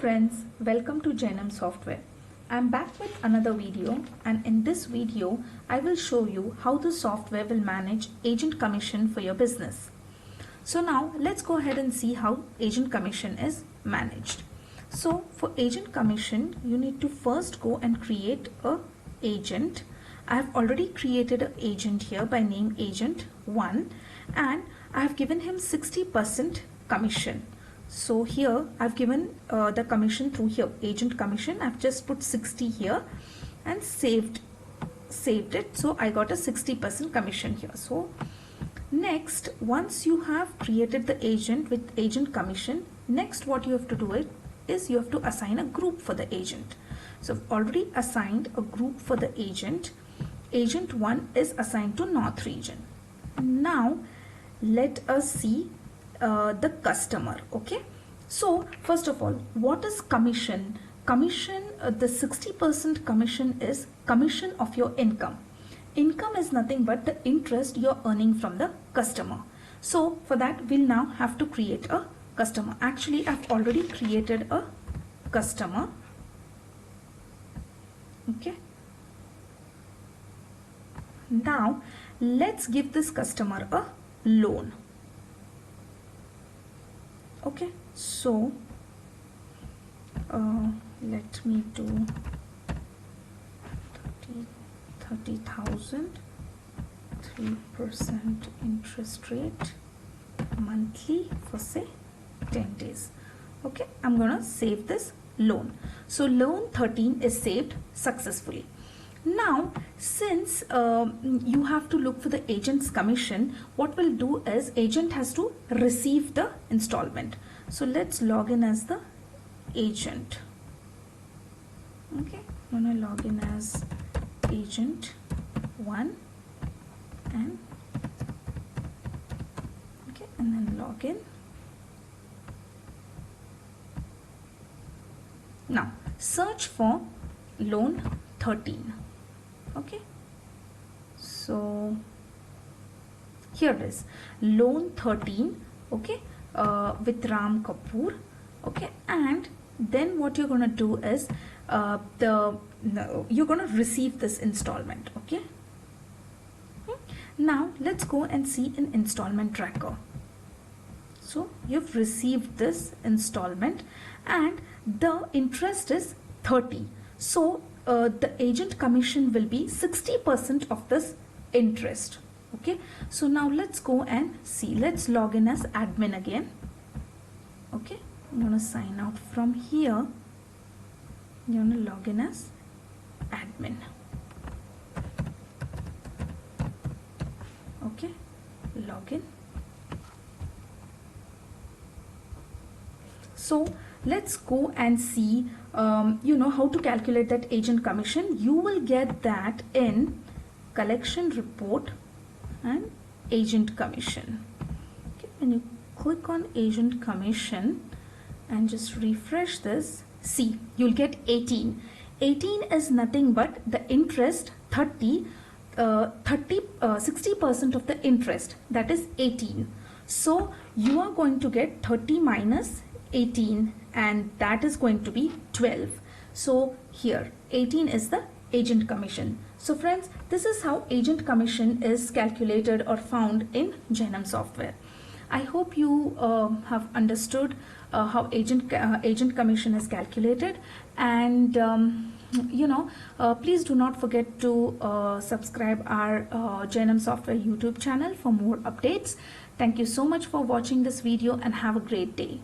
friends, welcome to Jainam Software. I am back with another video, and in this video I will show you how the software will manage agent commission for your business. So now let's go ahead and see how agent commission is managed. So for agent commission, you need to first go and create a agent. I have already created an agent here by name agent 1, and I have given him 60% commission. So here I've given the commission through here, agent commission. I've just put 60 here and saved it. So I got a 60% commission here. So next, once you have created the agent with agent commission, next what you have to do is you have to assign a group for the agent. So I've already assigned a group for the agent. Agent 1 is assigned to North region. Now let us see the customer. Okay, so first of all, what is commission? Commission, the 60% commission is commission of your income. Income is nothing but the interest you're earning from the customer. So for that, we'll now have to create a customer. Actually, I've already created a customer. Okay, now let's give this customer a loan. Okay, so let me do 30,000, 3% interest rate monthly for say 10 days. Okay, I'm gonna save this loan. So loan 13 is saved successfully. Now, since you have to look for the agent's commission, what we'll do is agent has to receive the installment. So let's log in as the agent. Okay, I'm gonna log in as agent 1 and okay, and then log in. Now search for loan 13. Okay, so here it is, loan 13. Okay, with Ram Kapoor. Okay, and then what you're gonna do is you're gonna receive this installment. Okay, now let's go and see an installment tracker. So you've received this installment and the interest is 30. So the agent commission will be 60% of this interest. Okay, so now let's go and see. Let's log in as admin again. Okay, I'm going to sign out from here. You're going to log in as admin. Okay, login. So let's go and see how to calculate that agent commission. You will get that in collection report and agent commission. Okay, when you click on agent commission and just refresh this, see, you'll get 18. 18 is nothing but the interest 60% of the interest, that is 18. So you are going to get 30 minus 18, and that is going to be 12. So here 18 is the agent commission. So friends, this is how agent commission is calculated or found in Jainam Software. I hope you have understood how agent commission is calculated, and please do not forget to subscribe our Jainam Software YouTube channel for more updates. Thank you so much for watching this video and have a great day.